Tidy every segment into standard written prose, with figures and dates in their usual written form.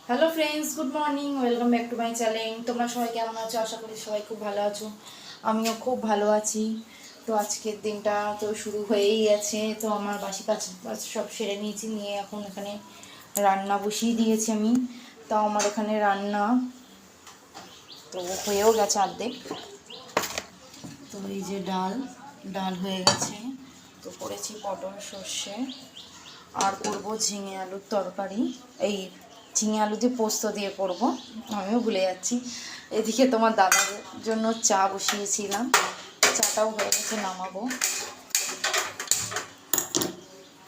Hello friends, good morning, welcome back to my channel. তোমরা সবাই কেমন আছো? আশা করি সবাই খুব ভালো আছো। আমিও খুব ভালো আছি। তো আজকের দিনটা তো শুরু হয়েই গেছে। তো আমার বাসি কাজ সব সেরে নিয়েছি, নিয়ে এখন এখানে রান্না বসিয়ে দিয়েছি আমি। তাও আমার এখানে রান্না তো হয়েও গেছে অর্ধেক। তো এই যে ডাল হয়ে গেছে। তো করেছি পটল সর্ষে, আর করবো ঝিঙে আলুর তরকারি। এই ঝিঙে আলু দিয়ে পোস্ত দিয়ে করব, আমিও ভুলে যাচ্ছি। এদিকে তোমার দাদার জন্য চা বসিয়েছিলাম, চাটাও হয়ে গেছে, নামাবো।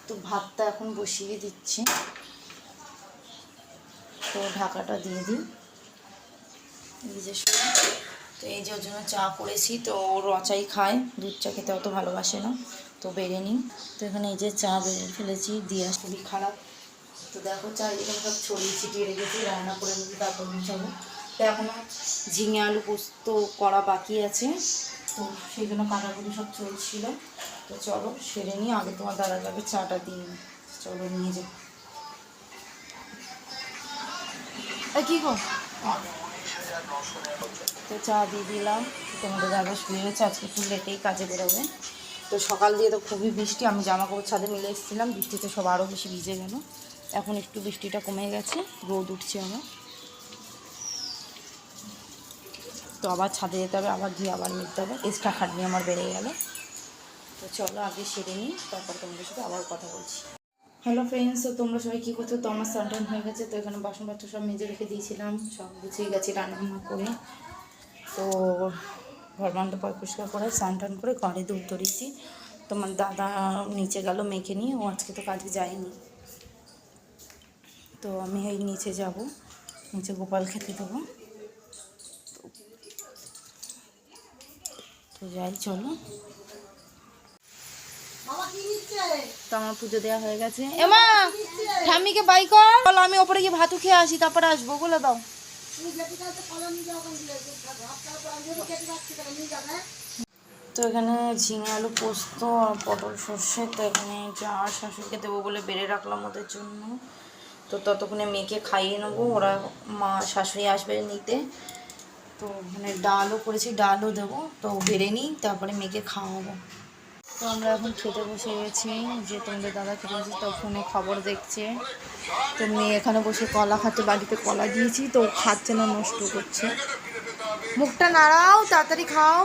তো ভাতটা এখন বসিয়ে দিচ্ছি। তো ঢাকাটা দিয়ে দিই। এই যে তো এই যে ওর জন্য চা করেছি। তো ও রচাই খায়, দুধ চা খেতে অত ভালোবাসে না, তো বেড়ে নিই। তো এখানে এই যে চা বেড়ে ফেলেছি, দিয়া খুবই খারাপ। তো দেখো চা এখানে সব ছড়িয়ে ছিটিয়ে রেখেছি, রান্না করে নিচ্ছি, তারপর মিশাবো। তো এখনও ঝিঙে আলু পোস্ত করা বাকি আছে, তো সেই জন্য কাটাকুটি সব চলছিল। তো চলো সেরে নিই, আগে তোমার দাদাকে চাটা দিয়ে নিই। চলো নিয়ে যাই। কী গো, তো চা দিয়ে দিলাম। তোমাদের দাদা শুয়ে গেছে, আজকে একটু লেটেই কাজে বেরোবে। তো সকাল দিয়ে তো খুবই বৃষ্টি, আমি জামা কাপড় ছাদে মিলে এসেছিলাম, বৃষ্টিতে সব আরও বেশি ভিজে গেল। এখন একটু বৃষ্টিটা কমে গেছে, রোদ উঠছে আমার। তো আবার ছাদে যেতে হবে, আবার ধুয়ে আবার নিতে হবে, এক্সট্রা খাটনি আমার বেড়ে গেল। তো চলো আগে সেরে নিই, তারপর তোমাদের সাথে আবার কথা বলছি। হ্যালো ফ্রেন্ডস, তো তোমরা সবাই কী করছো? তো আমার স্নান হয়ে গেছে। তো এখানে বাসনপত্র সব মেজে রেখে দিয়েছিলাম, সব গুছিয়ে গেছি রান্না করে। তো ঘর বান্ধব পরিষ্কার করে স্নান করে ঘরে দুধ ধরিয়েছি। তোমার দাদা নিচে গেল মেয়েকে নিয়ে, ও আজকে তো কাজে যায়নি। তো আমি এই নিচে যাব, নিচে গোপাল খেতে দেবো। তো যাই, চলো। তো আমার পুজো দেওয়া হয়ে গেছে। এমা ঠাম্মিকে বাই কর, আমি ওপরে গিয়ে ভাতু খেয়ে আসি, তারপরে আসবো, বলে দাও। তো এখানে ঝিঙে আলু পোস্ত আর পটল সর্ষে, তো এখানে যা শাশুড়িকে দেবো বলে বেড়ে রাখলাম ওদের জন্য। তো ততক্ষণে মেয়েকে খাইয়ে নেবো, ওরা মা শাশুড়ি আসবে নিতে। তো মানে ডালও করেছি, ডালও দেবো। তো বেড়ে নিই, তারপরে মেয়েকে খাওয়াবো। তো আমরা এখন খেতে বসে গেছি, যে তোমাদের দাদা খেতে বসে, তো ফোনে খবর দেখছে। তো মেয়ে এখানে বসে কলা খাচ্ছে, বাড়িতে কলা দিয়েছি, তো খাচ্ছে না, নষ্ট করছে। মুখটা নাড়াও, তাড়াতাড়ি খাও।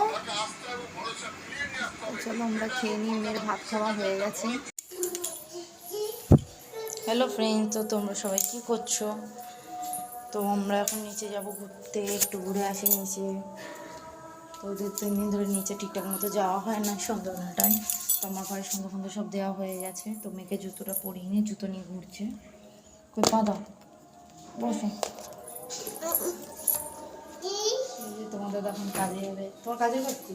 চলো আমরা খেয়ে নিই, মেয়ের ভাত খাওয়া হয়ে গেছে। হ্যালো ফ্রেন্ড, তো তোমরা সবাই কী করছো? তো আমরা এখন নিচে যাব ঘুরতে, একটু ঘুরে আসি নিচে। তো 2-3 দিন ধরে নিচে ঠিকঠাক মতো যাওয়া হয় না সন্ধ্যাবেলাটায়। তো আমার ঘরে সন্ধ্যা সব দেওয়া হয়ে গেছে। তো মেয়েকে জুতোটা পরিয়ে নিয়ে জুতো নিয়ে ঘুরছে। কই পা দাও, বসো। তোমাদের এখন কাজে যাবে, তোমার কাজে করছি।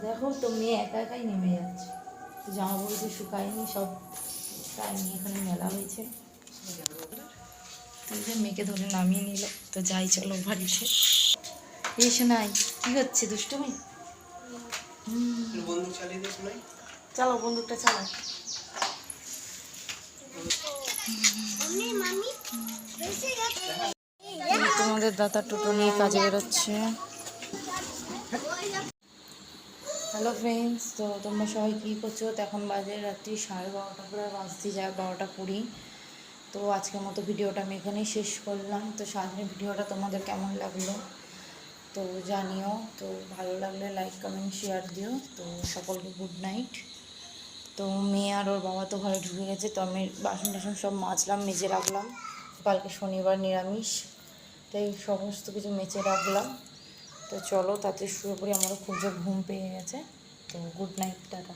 দেখো তো মেয়ে একা একাই নেমে যাচ্ছে, জামা বলতে শুকায়নি, সব তাই নিয়ে এখানে মেলা হয়েছে। তো যে মেয়েকে ধরে নামিয়ে নিল। তো যাই, চলো বাড়িতে। এসে নাই, কি হচ্ছে দুষ্টুমি? চালাও, বন্দুকটা চালাও। তোমাদের দাদা টোটো নিয়ে কাজে বেরোচ্ছে। হ্যালো ফ্রেন্ডস, তো তোমরা সবাই কী করছো? তো এখন বাজে রাত্রি 12:30, করে বাজতে যায় 12:20। তো আজকের মতো ভিডিওটা আমি এখানেই শেষ করলাম। তো সারাদিনের ভিডিওটা তোমাদের কেমন লাগলো তো জানিও। তো ভালো লাগলে লাইক কমেন্ট শেয়ার দিও। তো সকলকে গুড নাইট। তো মেয়ে আর ওর বাবা তো ঘরে ঢুকে গেছে। তো আমি বাসন টাসন সব মাজলাম, মেজে রাখলাম। কালকে শনিবার নিরামিষ, তাই সমস্ত কিছু মেজে রাখলাম। তো চলো তাতে শুয়ে পড়ি, আমারও খুব জোর ঘুম পেয়ে গেছে। তো গুড নাইট, টাটা।